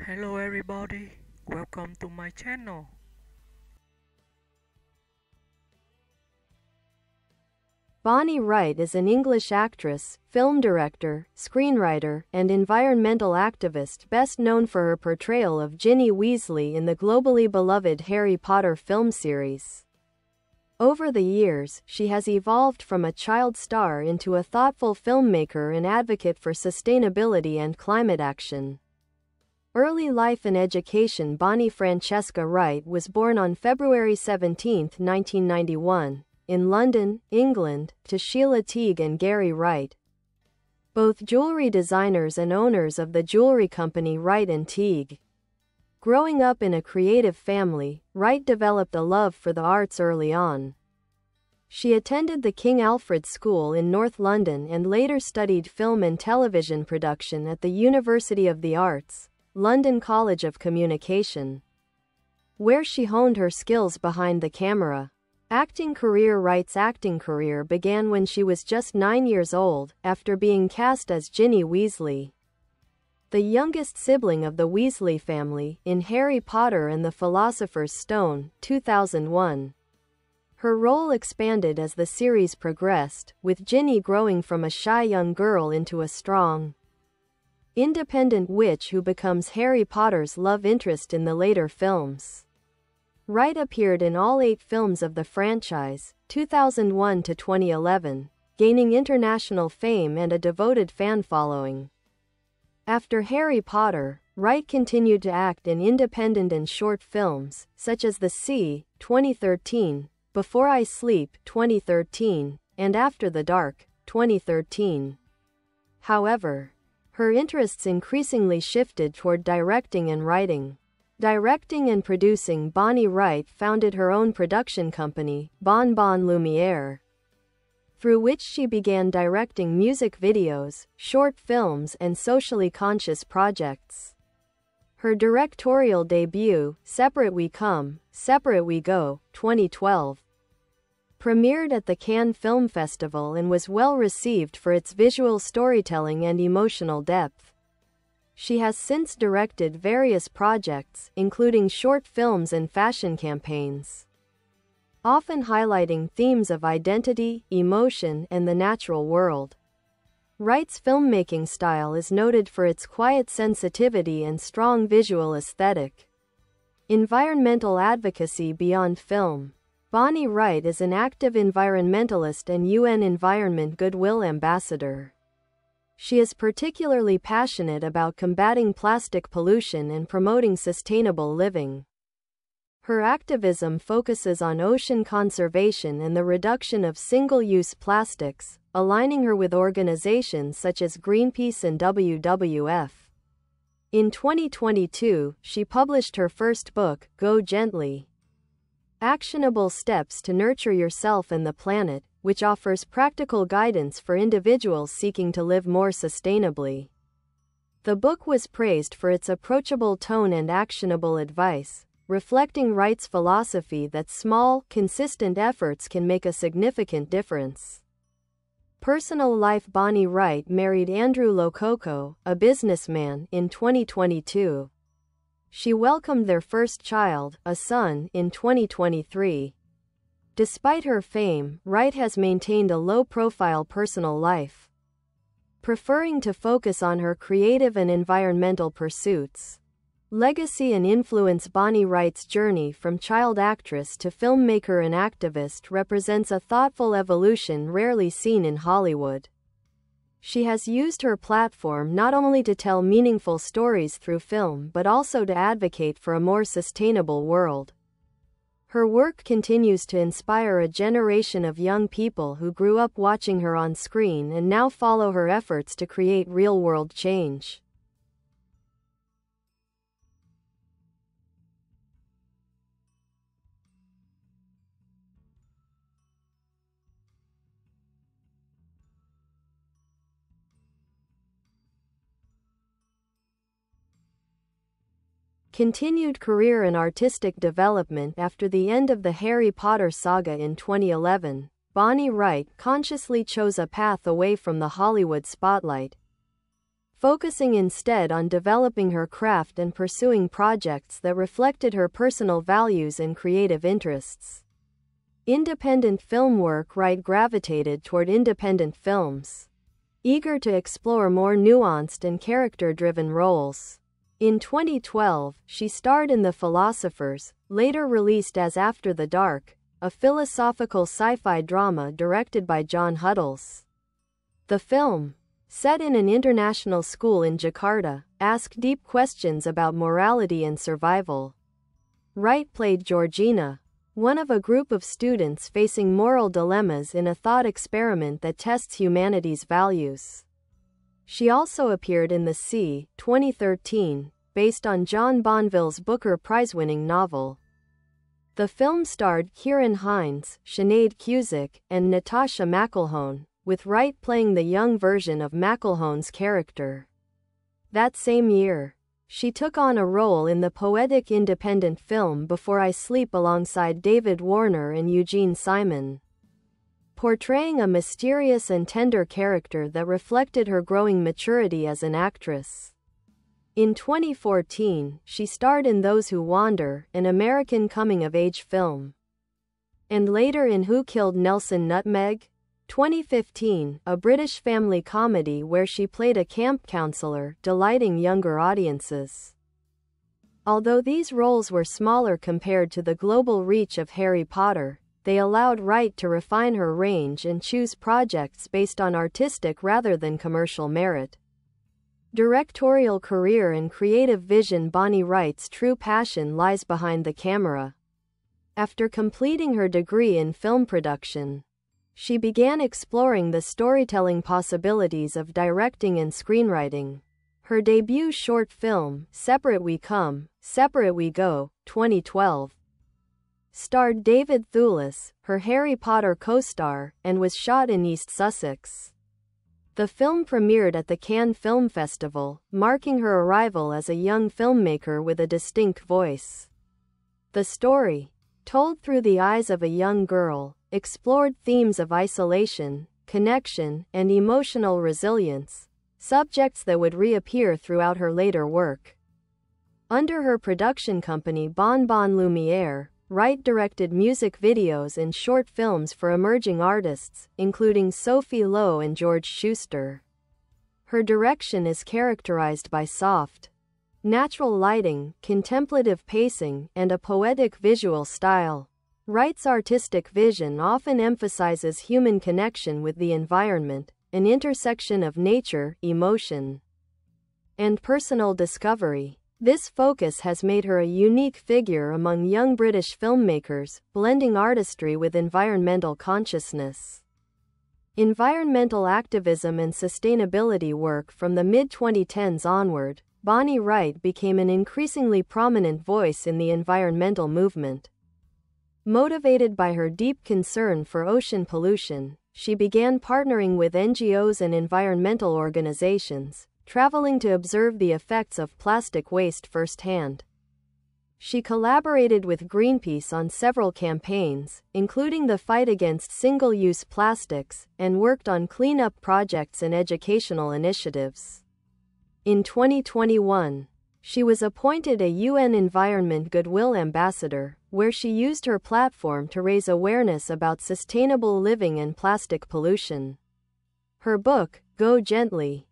Hello everybody, welcome to my channel. Bonnie Wright is an English actress, film director, screenwriter, and environmental activist best known for her portrayal of Ginny Weasley in the globally beloved Harry Potter film series. Over the years, she has evolved from a child star into a thoughtful filmmaker and advocate for sustainability and climate action. Early life and education. Bonnie Francesca Wright was born on February 17, 1991, in London, England, to Sheila Teague and Gary Wright, both jewelry designers and owners of the jewelry company Wright & Teague. Growing up in a creative family, Wright developed a love for the arts early on. She attended the King Alfred School in North London and later studied film and television production at the University of the Arts, London College of Communication, where she honed her skills behind the camera. Acting career. Wright's acting career began when she was just 9 years old, after being cast as Ginny Weasley, the youngest sibling of the Weasley family, in Harry Potter and the Philosopher's Stone, 2001. Her role expanded as the series progressed, with Ginny growing from a shy young girl into a strong, independent witch who becomes Harry Potter's love interest in the later films. Wright appeared in all 8 films of the franchise, 2001 to 2011, gaining international fame and a devoted fan following. After Harry Potter, Wright continued to act in independent and short films, such as The Sea, 2013, Before I Sleep, 2013, and After the Dark, 2013. However, her interests increasingly shifted toward directing and writing. Directing and producing. Bonnie Wright founded her own production company, Bon Bon Lumiere, through which she began directing music videos, short films, and socially conscious projects. Her directorial debut, Separate We Come, Separate We Go, 2012, premiered at the Cannes Film Festival and was well received for its visual storytelling and emotional depth. She has since directed various projects, including short films and fashion campaigns, often highlighting themes of identity, emotion, and the natural world. Wright's filmmaking style is noted for its quiet sensitivity and strong visual aesthetic. Environmental advocacy. Beyond film, Bonnie Wright is an active environmentalist and UN Environment Goodwill Ambassador. She is particularly passionate about combating plastic pollution and promoting sustainable living. Her activism focuses on ocean conservation and the reduction of single-use plastics, aligning her with organizations such as Greenpeace and WWF. In 2022, she published her first book, Go Gently: Actionable Steps to Nurture Yourself and the Planet, which offers practical guidance for individuals seeking to live more sustainably. The book was praised for its approachable tone and actionable advice, reflecting Wright's philosophy that small, consistent efforts can make a significant difference. Personal life. Bonnie Wright married Andrew Lococo, a businessman, in 2022. She welcomed their first child, a son, in 2023. Despite her fame, Wright has maintained a low-profile personal life, preferring to focus on her creative and environmental pursuits. Legacy and influence. Bonnie Wright's journey from child actress to filmmaker and activist represents a thoughtful evolution rarely seen in Hollywood. She has used her platform not only to tell meaningful stories through film but also to advocate for a more sustainable world. Her work continues to inspire a generation of young people who grew up watching her on screen and now follow her efforts to create real-world change. Continued career and artistic development. After the end of the Harry Potter saga in 2011, Bonnie Wright consciously chose a path away from the Hollywood spotlight. focusing instead on developing her craft and pursuing projects that reflected her personal values and creative interests. Independent film work. Wright gravitated toward independent films, eager to explore more nuanced and character-driven roles. In 2012, she starred in The Philosophers, later released as After the Dark, a philosophical sci-fi drama directed by John Huddles. The film, set in an international school in Jakarta, asked deep questions about morality and survival. Wright played Georgina, one of a group of students facing moral dilemmas in a thought experiment that tests humanity's values. She also appeared in The Sea, 2013, based on John Bonville's Booker Prize-winning novel. The film starred Ciarán Hinds, Sinead Cusick, and Natasha McElhone, with Wright playing the young version of McElhone's character. That same year, she took on a role in the poetic independent film Before I Sleep alongside David Warner and Eugene Simon, portraying a mysterious and tender character that reflected her growing maturity as an actress. In 2014, she starred in Those Who Wander, an American coming-of-age film, and later in Who Killed Nelson Nutmeg? 2015, a British family comedy where she played a camp counselor, delighting younger audiences. Although these roles were smaller compared to the global reach of Harry Potter, they allowed Wright to refine her range and choose projects based on artistic rather than commercial merit. Directorial career and creative vision. Bonnie Wright's true passion lies behind the camera. After completing her degree in film production, she began exploring the storytelling possibilities of directing and screenwriting. Her debut short film, Separate We Come, Separate We Go, 2012, starred David Thewlis, her Harry Potter co-star, and was shot in East Sussex. The film premiered at the Cannes Film Festival, marking her arrival as a young filmmaker with a distinct voice. The story, told through the eyes of a young girl, explored themes of isolation, connection, and emotional resilience, subjects that would reappear throughout her later work. Under her production company Bon Bon Lumiere, Wright directed music videos and short films for emerging artists, including Sophie Lowe and George Schuster. Her direction is characterized by soft, natural lighting, contemplative pacing, and a poetic visual style. Wright's artistic vision often emphasizes human connection with the environment, an intersection of nature, emotion, and personal discovery. This focus has made her a unique figure among young British filmmakers, blending artistry with environmental consciousness. Environmental activism and sustainability work. From the mid-2010s onward, Bonnie Wright became an increasingly prominent voice in the environmental movement. Motivated by her deep concern for ocean pollution, she began partnering with NGOs and environmental organizations, traveling to observe the effects of plastic waste firsthand. She collaborated with Greenpeace on several campaigns, including the fight against single-use plastics, and worked on cleanup projects and educational initiatives. In 2021, she was appointed a UN Environment Goodwill Ambassador, where she used her platform to raise awareness about sustainable living and plastic pollution. Her book, Go Gently: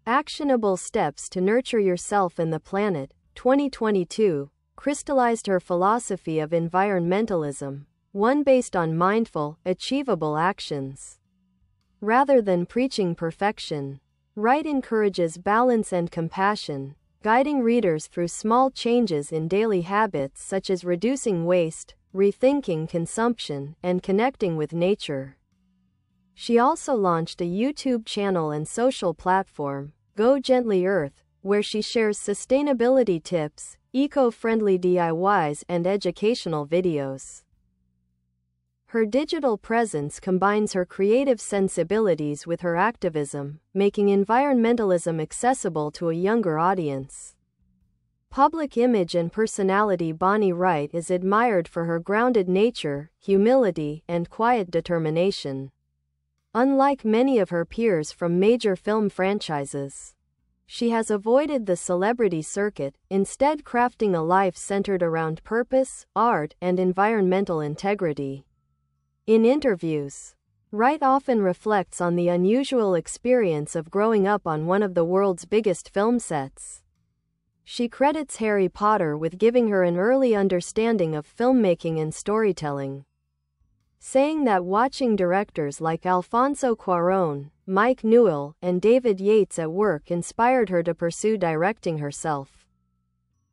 Actionable Steps to Nurture Yourself and the Planet, 2022, crystallized her philosophy of environmentalism, one based on mindful, achievable actions. Rather than preaching perfection, Wright encourages balance and compassion, guiding readers through small changes in daily habits such as reducing waste, rethinking consumption, and connecting with nature. She also launched a YouTube channel and social platform, Go Gently Earth, where she shares sustainability tips, eco-friendly DIYs, and educational videos. Her digital presence combines her creative sensibilities with her activism, making environmentalism accessible to a younger audience. Public image and personality. Bonnie Wright is admired for her grounded nature, humility, and quiet determination. Unlike many of her peers from major film franchises, She has avoided the celebrity circuit, instead crafting a life centered around purpose, art, and environmental integrity. In interviews, Wright often reflects on the unusual experience of growing up on one of the world's biggest film sets. She credits Harry Potter with giving her an early understanding of filmmaking and storytelling, saying that watching directors like Alfonso Cuarón, Mike Newell, and David Yates at work inspired her to pursue directing herself.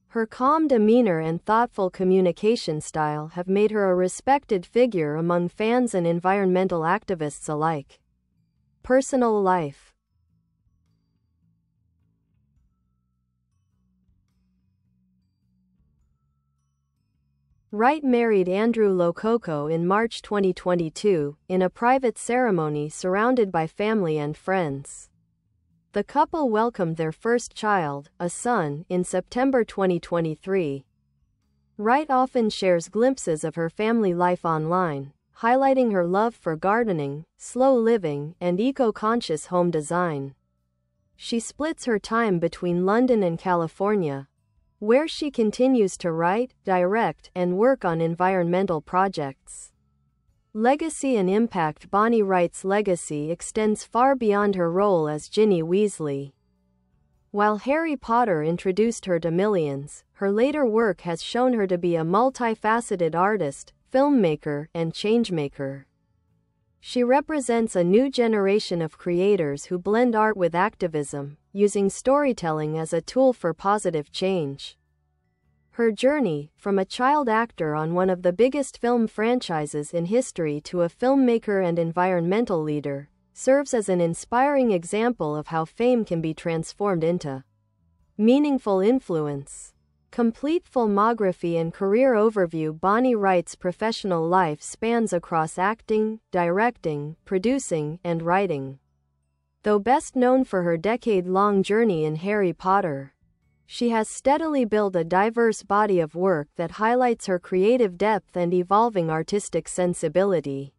Her calm demeanor and thoughtful communication style have made her a respected figure among fans and environmental activists alike. Personal life. Wright married Andrew Lococo in March 2022, in a private ceremony surrounded by family and friends. The couple welcomed their first child, a son, in September 2023. Wright often shares glimpses of her family life online, highlighting her love for gardening, slow living, and eco-conscious home design. She splits her time between London and California, where she continues to write, direct, and work on environmental projects. Legacy and impact. Bonnie Wright's legacy extends far beyond her role as Ginny Weasley. While Harry Potter introduced her to millions, her later work has shown her to be a multifaceted artist, filmmaker, and changemaker. She represents a new generation of creators who blend art with activism, using storytelling as a tool for positive change. Her journey, from a child actor on one of the biggest film franchises in history to a filmmaker and environmental leader, serves as an inspiring example of how fame can be transformed into meaningful influence. Complete filmography and career overview. Bonnie Wright's professional life spans across acting, directing, producing, and writing. Though best known for her decade-long journey in Harry Potter, she has steadily built a diverse body of work that highlights her creative depth and evolving artistic sensibility.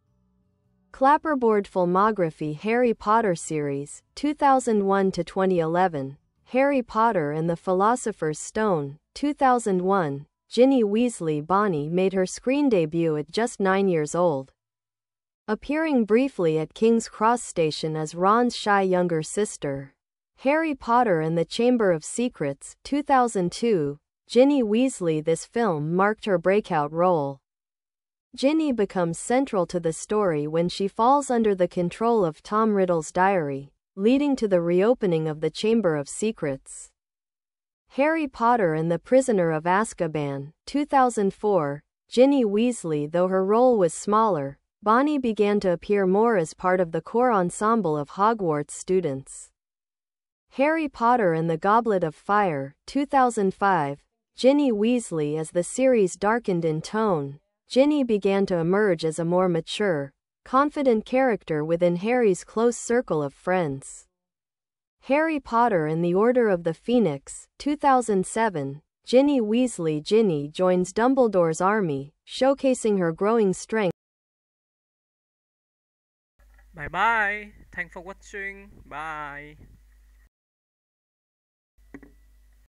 Clapperboard filmography. Harry Potter series, 2001 to 2011. Harry Potter and the Philosopher's Stone, 2001. Ginny Weasley. Bonnie made her screen debut at just 9 years old, appearing briefly at King's Cross Station as Ron's shy younger sister. Harry Potter and the Chamber of Secrets, 2002. Ginny Weasley. This film marked her breakout role. Ginny becomes central to the story when she falls under the control of Tom Riddle's diary, leading to the reopening of the Chamber of Secrets. Harry Potter and the Prisoner of Azkaban, 2004. Ginny Weasley. Though her role was smaller, Bonnie began to appear more as part of the core ensemble of Hogwarts students. Harry Potter and the Goblet of Fire, 2005. Ginny Weasley. As the series darkened in tone, Ginny began to emerge as a more mature, confident character within Harry's close circle of friends. Harry Potter and the Order of the Phoenix, 2007. Ginny Weasley. Ginny joins Dumbledore's army, showcasing her growing strength. Bye bye. Thanks for watching. Bye.